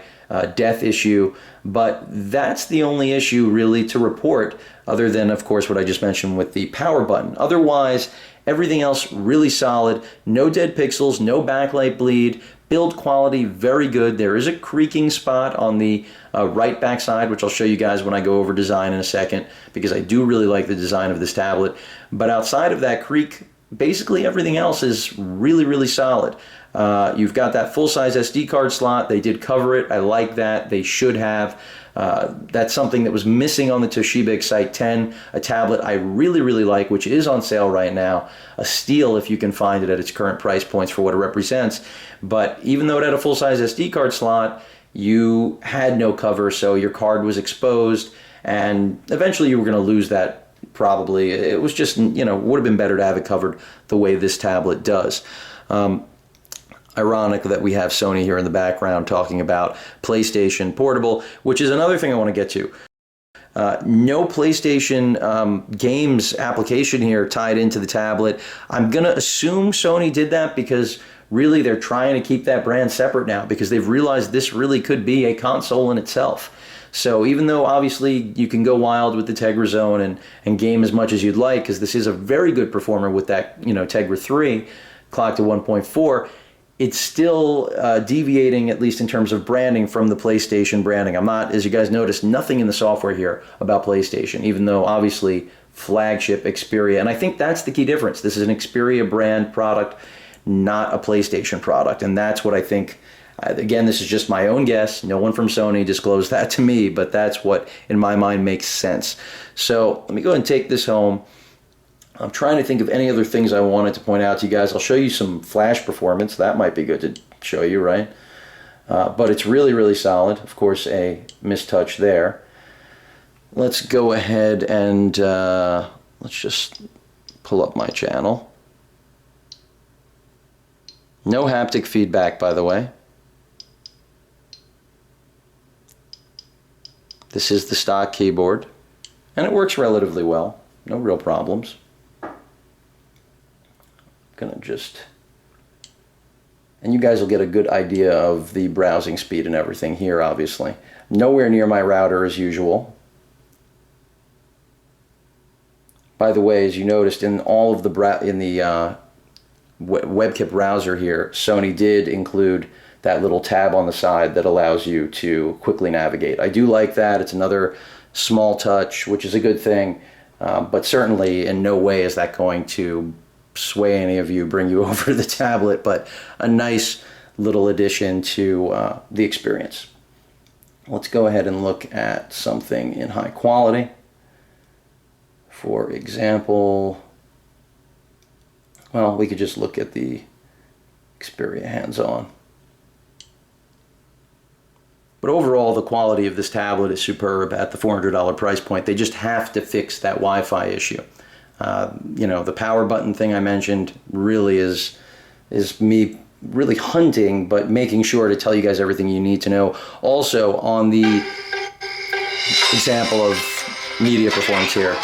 death issue. But that's the only issue really to report, other than, of course, what I just mentioned with the power button. Otherwise, everything else really solid. No dead pixels, no backlight bleed. Build quality, very good. There is a creaking spot on the right back side, which I'll show you guys when I go over design in a second, because I do really like the design of this tablet. But outside of that creak, basically everything else is really, really solid. You've got that full-size SD card slot. They did cover it. I like that. They should have. That's something that was missing on the Toshiba Excite 10, a tablet I really, really like, which is on sale right now. A steal if you can find it at its current price points for what it represents. But even though it had a full-size SD card slot, you had no cover, so your card was exposed, and eventually you were going to lose that probably. It was just, would have been better to have it covered the way this tablet does. Ironic that we have Sony here in the background talking about PlayStation Portable, which is another thing I want to get to. No PlayStation games application here tied into the tablet. I'm going to assume Sony did that because really they're trying to keep that brand separate now, because they've realized this really could be a console in itself. So even though obviously you can go wild with the Tegra Zone and game as much as you'd like, because this is a very good performer with that Tegra 3 clocked to 1.4, it's still deviating, at least in terms of branding, from the PlayStation branding. I'm not, as you guys noticed, nothing in the software here about PlayStation, even though obviously flagship Xperia. And I think that's the key difference. This is an Xperia brand product, not a PlayStation product. And that's what I think, again, this is just my own guess. No one from Sony disclosed that to me, but that's what, in my mind, makes sense. So let me go ahead and take this home. I'm trying to think of any other things I wanted to point out to you guys. I'll show you some flash performance. That might be good to show you, right? But it's really, really solid. Of course, a mistouch there. Let's go ahead and let's just pull up my channel. No haptic feedback, by the way. This is the stock keyboard, and it works relatively well. No real problems. Gonna just And you guys will get a good idea of the browsing speed and everything here, obviously. Nowhere near my router as usual. By the way, as you noticed, in all of the WebKit browser here, Sony did include that little tab on the side that allows you to quickly navigate. I do like that. It's another small touch, which is a good thing, but certainly in no way is that going to sway any of you, bring you over to the tablet, but a nice little addition to the experience. Let's go ahead and look at something in high quality. For example, well, we could just look at the Xperia hands-on. But overall, the quality of this tablet is superb at the $400 price point. They just have to fix that Wi-Fi issue. You know, the power button thing I mentioned really is me really hunting, but making sure to tell you guys everything you need to know. Also, on the example of media performance here,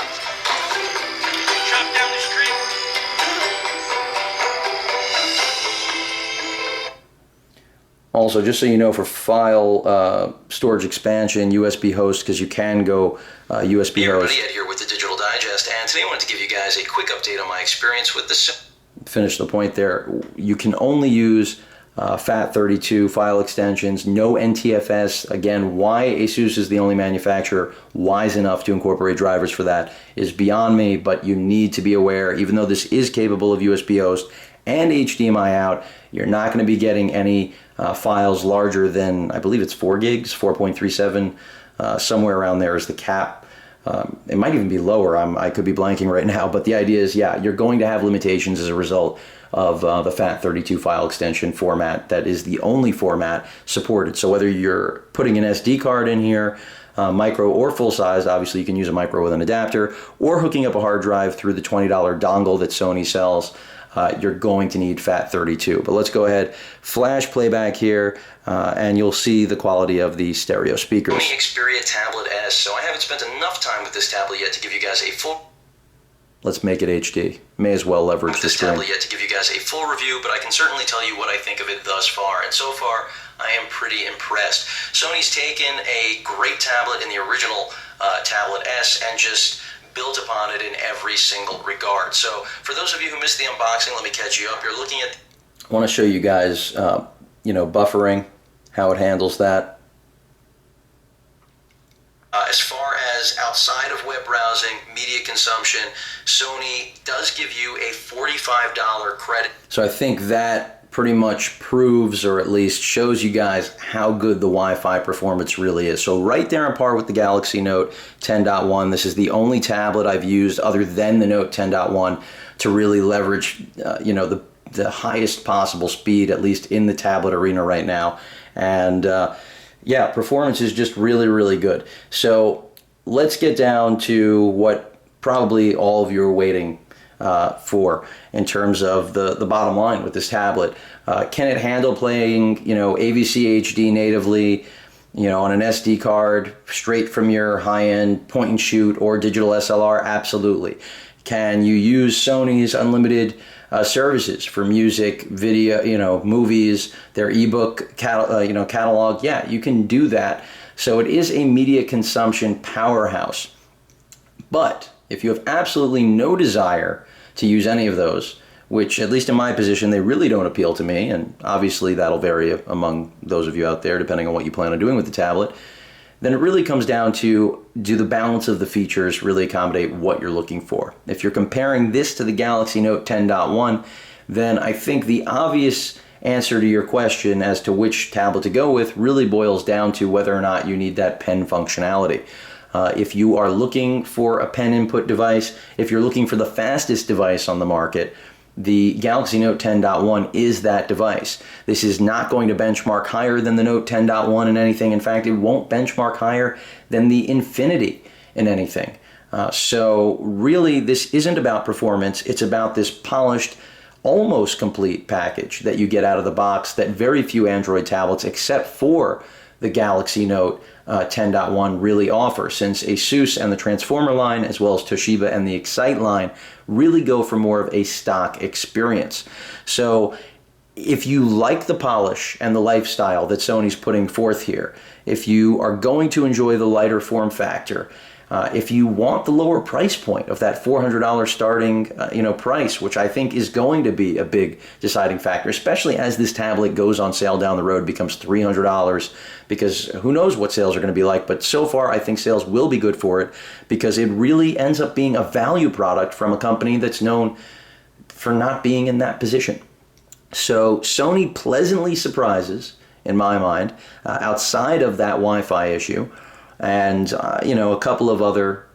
also, just so you know, for file storage expansion, USB host, because you can go USB host. Hey everybody, Ed here with the Digital Digest, and today I wanted to give you guys a quick update on my experience with the... Finish the point there. You can only use FAT32 file extensions, no NTFS. Again, why ASUS is the only manufacturer wise enough to incorporate drivers for that is beyond me, but you need to be aware, even though this is capable of USB host and HDMI out, you're not going to be getting any files larger than, I believe it's 4 gigs, 4.37, somewhere around there is the cap. It might even be lower. I could be blanking right now, but the idea is, yeah, you're going to have limitations as a result of the FAT32 file extension format. That is the only format supported. So whether you're putting an SD card in here, micro or full size, obviously you can use a micro with an adapter, or hooking up a hard drive through the $20 dongle that Sony sells, you're going to need FAT32. But let's go ahead, flash playback here, and you'll see the quality of the stereo speakers. Sony Xperia Tablet S, so I haven't spent enough time with this tablet yet to give you guys a full... Let's make it HD. May as well leverage the screen. Tablet yet to give you guys a full review, but I can certainly tell you what I think of it thus far, and so far I am pretty impressed. Sony's taken a great tablet in the original Tablet S and just built upon it in every single regard. So for those of you who missed the unboxing, let me catch you up. You're looking at... I want to show you guys, you know, buffering, how it handles that. As far as outside of web browsing, media consumption, Sony does give you a $45 credit. So I think that pretty much proves, or at least shows you guys how good the Wi-Fi performance really is. So right there on par with the Galaxy Note 10.1. This is the only tablet I've used other than the Note 10.1 to really leverage, you know, the highest possible speed, at least in the tablet arena right now. And yeah, performance is just really, really good. So let's get down to what probably all of you are waiting for in terms of the bottom line with this tablet. Can it handle playing, you know, AVC HD natively, you know, on an SD card straight from your high-end point and shoot or digital SLR? Absolutely. Can you use Sony's unlimited services for music, video, you know, movies, their ebook catalog? Yeah, you can do that. So it is a media consumption powerhouse. But if you have absolutely no desire to use any of those, which at least in my position, they really don't appeal to me, and obviously that'll vary among those of you out there depending on what you plan on doing with the tablet, then it really comes down to, do the balance of the features really accommodate what you're looking for? If you're comparing this to the Galaxy Note 10.1, then I think the obvious answer to your question as to which tablet to go with really boils down to whether or not you need that pen functionality. If you are looking for a pen input device, if you're looking for the fastest device on the market, the Galaxy Note 10.1 is that device. This is not going to benchmark higher than the Note 10.1 in anything. In fact, it won't benchmark higher than the Infinity in anything. So really, this isn't about performance. It's about this polished, almost complete package that you get out of the box that very few Android tablets, except for the Galaxy Note 10.1, really offer, since ASUS and the Transformer line, as well as Toshiba and the Excite line, really go for more of a stock experience. So if you like the polish and the lifestyle that Sony's putting forth here, if you are going to enjoy the lighter form factor, if you want the lower price point of that $400 starting price, which I think is going to be a big deciding factor, especially as this tablet goes on sale down the road, becomes $300, because who knows what sales are going to be like. But so far, I think sales will be good for it, because it really ends up being a value product from a company that's known for not being in that position. So Sony pleasantly surprises, in my mind, outside of that Wi-Fi issue, and a couple of other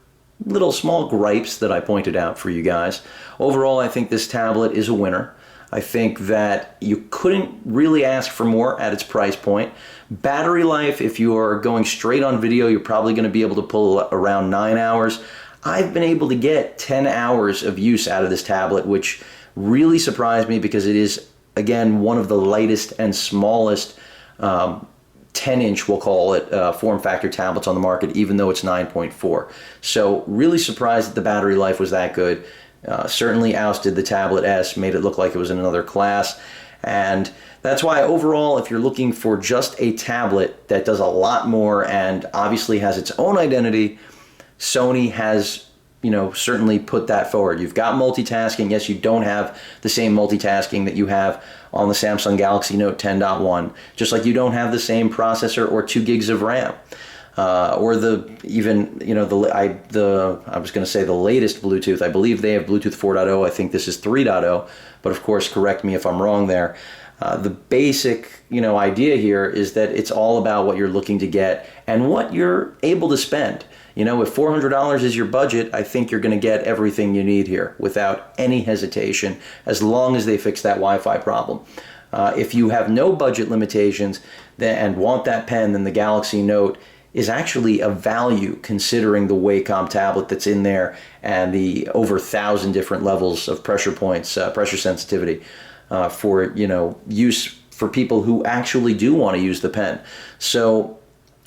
little small gripes that I pointed out for you guys. Overall, I think this tablet is a winner. I think that you couldn't really ask for more at its price point. Battery life, if you are going straight on video, you're probably going to be able to pull around 9 hours. I've been able to get 10 hours of use out of this tablet, which really surprised me, because it is, again, one of the lightest and smallest 10-inch, we'll call it, form factor tablets on the market, even though it's 9.4. So really surprised that the battery life was that good. Certainly ousted the Tablet S, made it look like it was in another class. And that's why overall, if you're looking for just a tablet that does a lot more and obviously has its own identity, Sony has certainly put that forward. You've got multitasking. Yes, you don't have the same multitasking that you have on the Samsung Galaxy Note 10.1, just like you don't have the same processor or 2 gigs of RAM, or I was going to say the latest Bluetooth. I believe they have Bluetooth 4.0. I think this is 3.0, but of course, correct me if I'm wrong there. The basic, idea here is that it's all about what you're looking to get and what you're able to spend. If $400 is your budget, I think you're going to get everything you need here without any hesitation, as long as they fix that Wi-Fi problem. If you have no budget limitations and want that pen, then the Galaxy Note is actually a value, considering the Wacom tablet that's in there and the over 1,000 different levels of pressure points, pressure sensitivity for use for people who actually do want to use the pen. So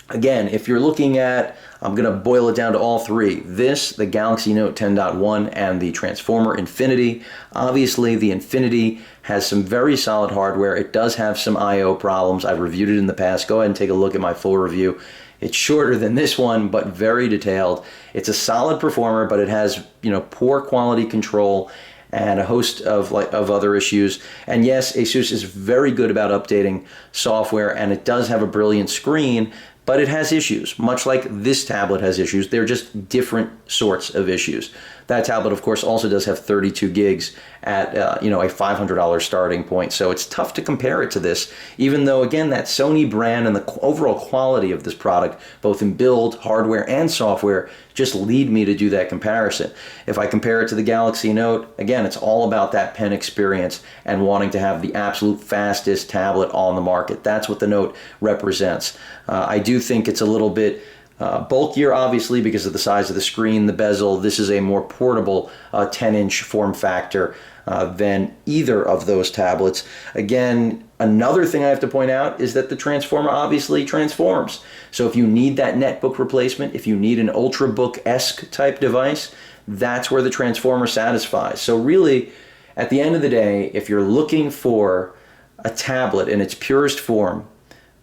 again, if you're looking at, I'm going to boil it down to all three. The Galaxy Note 10.1, and the Transformer Infinity. Obviously, the Infinity has some very solid hardware. It does have some I/O problems. I've reviewed it in the past. Go ahead and take a look at my full review. It's shorter than this one, but very detailed. It's a solid performer, but it has, poor quality control and a host of other issues. And yes, Asus is very good about updating software, and it does have a brilliant screen, but it has issues, much like this tablet has issues. They're just different sorts of issues. That tablet, of course, also does have 32 gigs at a $500 starting point, so it's tough to compare it to this, even though, again, that Sony brand and the overall quality of this product, both in build, hardware, and software, just lead me to do that comparison. If I compare it to the Galaxy Note, again, it's all about that pen experience and wanting to have the absolute fastest tablet on the market. That's what the Note represents. I do think it's a little bit bulkier, obviously, because of the size of the screen, the bezel. This is a more portable 10-inch form factor than either of those tablets. Again, another thing I have to point out is that the Transformer obviously transforms. So if you need that netbook replacement, if you need an Ultrabook-esque type device, that's where the Transformer satisfies. So really, at the end of the day, if you're looking for a tablet in its purest form,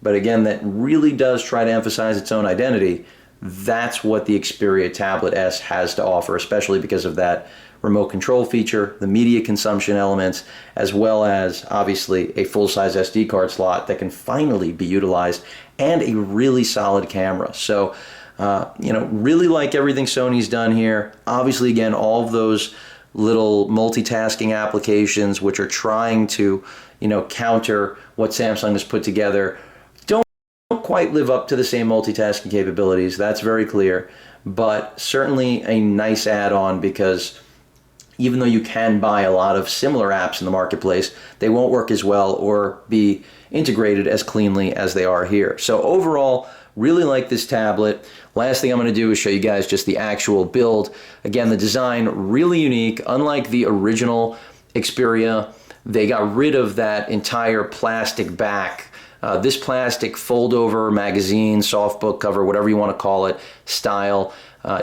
but again, that really does try to emphasize its own identity, that's what the Xperia Tablet S has to offer, especially because of that remote control feature, the media consumption elements, as well as, obviously, a full-size SD card slot that can finally be utilized, and a really solid camera. So, really like everything Sony's done here. Obviously, again, all of those little multitasking applications which are trying to, counter what Samsung has put together, don't quite live up to the same multitasking capabilities. That's very clear, but certainly a nice add-on, because even though you can buy a lot of similar apps in the marketplace, they won't work as well or be integrated as cleanly as they are here. So overall, really like this tablet. Last thing I'm going to do is show you guys just the actual build. Again, the design, really unique. Unlike the original Xperia, they got rid of that entire plastic back. This plastic fold-over magazine, soft book cover, whatever you want to call it, style,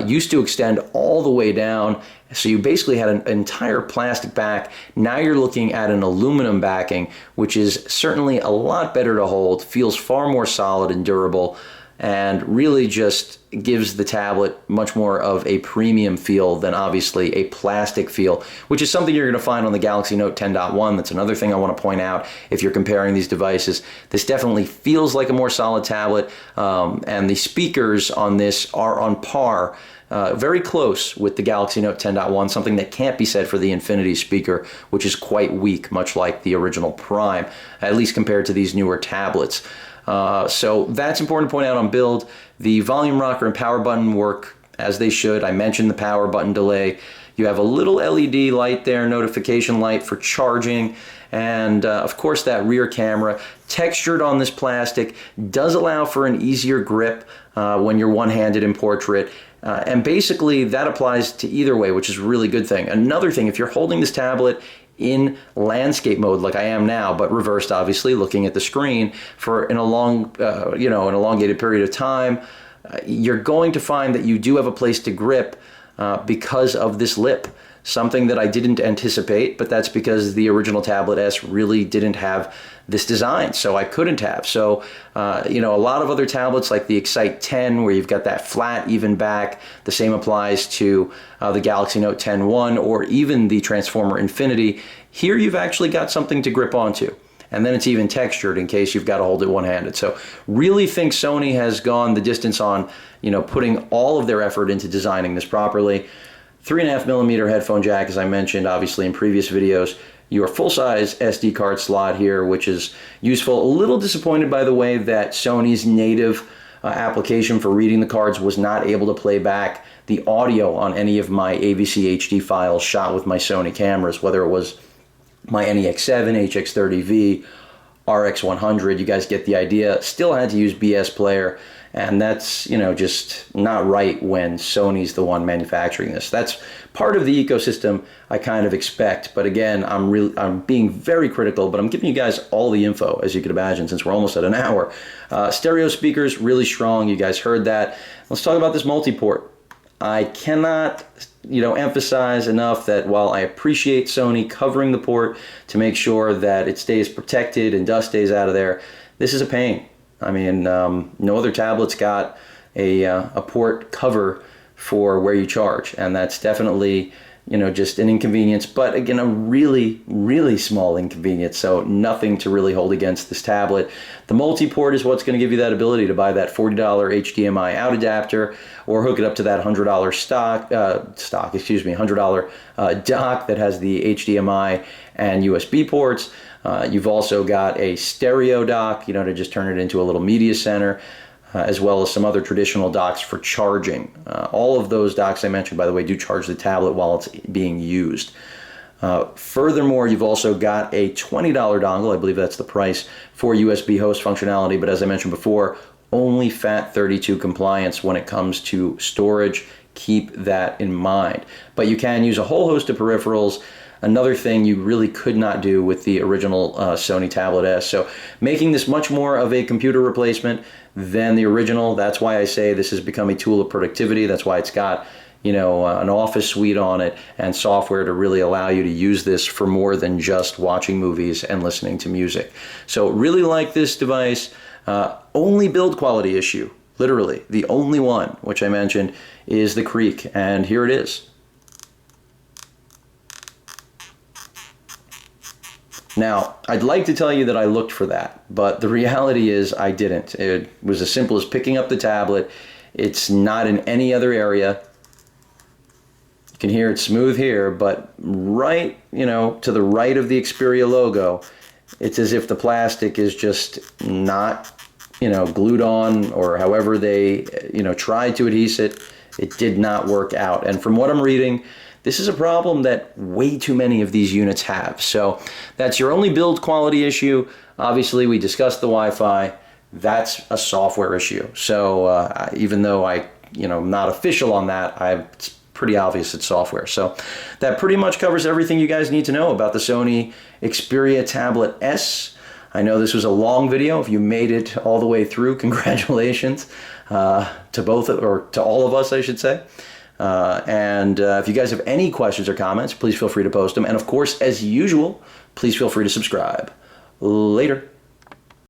used to extend all the way down. So you basically had an entire plastic back. Now you're looking at an aluminum backing, which is certainly a lot better to hold, feels far more solid and durable, and really just gives the tablet much more of a premium feel than obviously a plastic feel, which is something you're going to find on the Galaxy Note 10.1. That's another thing I want to point out if you're comparing these devices. This definitely feels like a more solid tablet, and the speakers on this are on par, very close with the Galaxy Note 10.1, something that can't be said for the Infinity speaker, which is quite weak, much like the original Prime, at least compared to these newer tablets. So that's important to point out on build. The volume rocker and power button work as they should. I mentioned the power button delay. You have a little LED light there, notification light for charging, and of course that rear camera, textured on this plastic, does allow for an easier grip when you're one-handed in portrait. And basically that applies to either way, which is a really good thing. Another thing, if you're holding this tablet in landscape mode like I am now, but reversed obviously, looking at the screen for in a long, an elongated period of time, you're going to find that you do have a place to grip because of this lip. Something that I didn't anticipate, but that's because the original Tablet S really didn't have this design, so I couldn't have. So, a lot of other tablets like the Excite 10, where you've got that flat, even back, the same applies to the Galaxy Note 10.1 or even the Transformer Infinity. Here you've actually got something to grip onto. And then it's even textured in case you've got to hold it one-handed. So really think Sony has gone the distance on, putting all of their effort into designing this properly. 3.5mm headphone jack, as I mentioned, obviously in previous videos. Your full-size SD card slot here, which is useful. A little disappointed, by the way, that Sony's native application for reading the cards was not able to play back the audio on any of my AVC HD files shot with my Sony cameras, whether it was my NEX7, HX30V, RX100. You guys get the idea. Still had to use BS Player. And that's, just not right when Sony's the one manufacturing this. That's part of the ecosystem I kind of expect. But again, I'm being very critical, but I'm giving you guys all the info, as you could imagine, since we're almost at an hour. Stereo speakers, really strong. You guys heard that. Let's talk about this multi-port. I cannot, emphasize enough that while I appreciate Sony covering the port to make sure that it stays protected and dust stays out of there, this is a pain. I mean, no other tablet's got a port cover for where you charge, and that's definitely, just an inconvenience, but again, a really, really small inconvenience, so nothing to really hold against this tablet. The multi-port is what's going to give you that ability to buy that $40 HDMI out adapter, or hook it up to that $100 $100 dock that has the HDMI and USB ports. You've also got a stereo dock, to just turn it into a little media center, as well as some other traditional docks for charging. All of those docks I mentioned, by the way, do charge the tablet while it's being used. Furthermore, you've also got a $20 dongle, I believe that's the price, for USB host functionality, but as I mentioned before, only FAT32 compliance when it comes to storage. Keep that in mind. But you can use a whole host of peripherals. Another thing you really could not do with the original Sony Tablet S. So making this much more of a computer replacement than the original. That's why I say this has become a tool of productivity. That's why it's got, an office suite on it and software to really allow you to use this for more than just watching movies and listening to music. So really like this device. Only build quality issue, literally the only one, which I mentioned, is the creak. And here it is. Now, I'd like to tell you that I looked for that, but the reality is I didn't. It was as simple as picking up the tablet. It's not in any other area. You can hear it smooth here, but right, to the right of the Xperia logo, it's as if the plastic is just not, glued on, or however they, tried to adhese it. It did not work out. And from what I'm reading, this is a problem that way too many of these units have. So that's your only build quality issue. Obviously, we discussed the Wi-Fi. That's a software issue. So even though I'm not official on that, it's pretty obvious it's software. So that pretty much covers everything you guys need to know about the Sony Xperia Tablet S. I know this was a long video. If you made it all the way through, congratulations. to both, or to all of us, I should say. And if you guys have any questions or comments, please feel free to post them. And of course, as usual, please feel free to subscribe. Later.